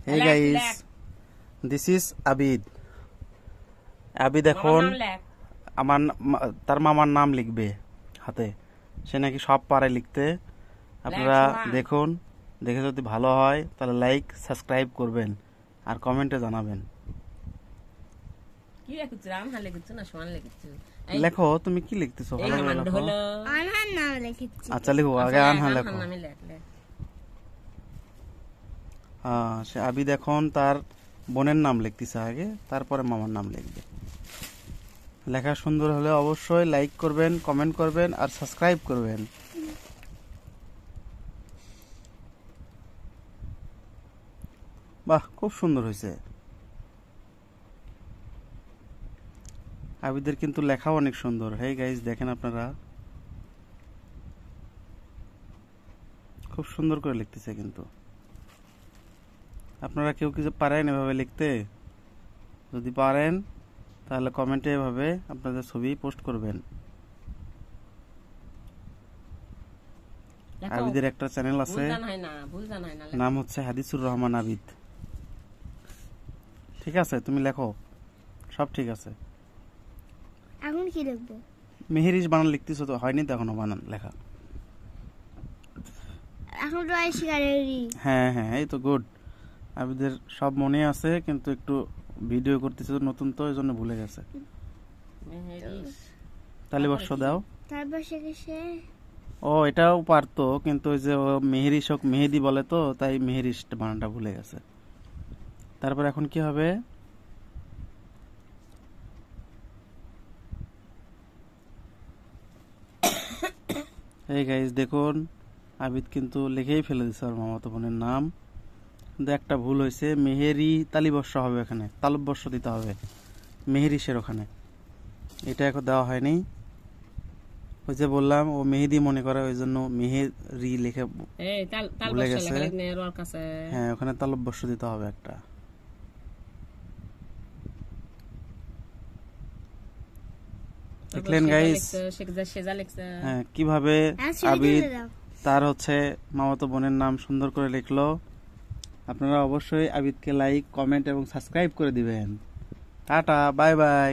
Hey guys, this is Abid. Abid এখন আমার তার মামার নাম লিখবে হাতে। সে নাকি সব পারে লিখতে। আপনারা দেখুন, দেখে যদি ভালো হয় তাহলে লাইক সাবস্ক্রাইব করবেন আর কমেন্টে জানাবেন। কি লিখছ? আনহা লিখছ না সোহান লিখছ? লেখো, তুমি কি লিখতেছো? ভালো করে লেখো। আনহার নাম লিখছি। আচ্ছা লিখো, আগে আনহা লেখো। সে আবিদ এখন তার বোনের নাম লিখতেছে আগে, তারপরে মামার নাম লিখবে। লেখা সুন্দর হলে অবশ্যই লাইক করবেন, কমেন্ট করবেন আর সাবস্ক্রাইব করবেন। বাহ, খুব সুন্দর হয়েছে। আবিদের কিন্তু লেখাও অনেক সুন্দর। হেই গাইস, দেখেন আপনারা, খুব সুন্দর করে লিখতেছে। কিন্তু আপনারা কেউ কিছু পারেন এভাবে লিখতে? যদি পারেন তাহলে কমেন্টে এভাবে আপনাদের ছবি পোস্ট করবেন। আবিদের একটা চ্যানেল আছে, নাম হচ্ছে হাদিসুর রহমান আবিদ। ঠিক আছে, তুমি লেখো, সব ঠিক আছে। এখন কি লিখবো? মেহেরিস বানান লিখতেছো তো, হয়নি তো এখনো বানান লেখা? এখন তো শিকারেরই। হ্যাঁ হ্যাঁ, এই তো গুড। আবিদের সব মনে আছে, কিন্তু একটু ভিডিও করতেছে নতুন তো, এই জন্য ভুলে গেছে। তালিবর্ষ দাও। তারপর সে ও এটাও পারতো, কিন্তু ওই যে ও মেহেরিস হোক মেহেদি বলে তো, তাই মেহেরিস বানানটা ভুলে গেছে। তারপর এখন কি হবে? এই গাইস দেখুন, আবিদ কিন্তু লিখেই ফেলে দিচ্ছে ওর মামাতো বোনের নাম, কিন্তু একটা ভুল হয়েছে। মেহেরি তালিবর্ষ হবে, এখানে তালবর্ষ দিতে হবে মেহেরিসের ওখানে। এটা এখন দেওয়া হয়নি। ওই যে বললাম ও মেহেদি মনে করে, ওই জন্য মেহেরি লিখে ভুলে গেছে। হ্যাঁ, ওখানে তালবর্ষ দিতে হবে একটা। দেখলেন গাইস, হ্যাঁ কিভাবে আবিদ তার হচ্ছে মামাতো বোনের নাম সুন্দর করে লিখলো। আপনারা অবশ্যই আবিদকে লাইক, কমেন্ট এবং সাবস্ক্রাইব করে দিবেন। Tata, bye bye.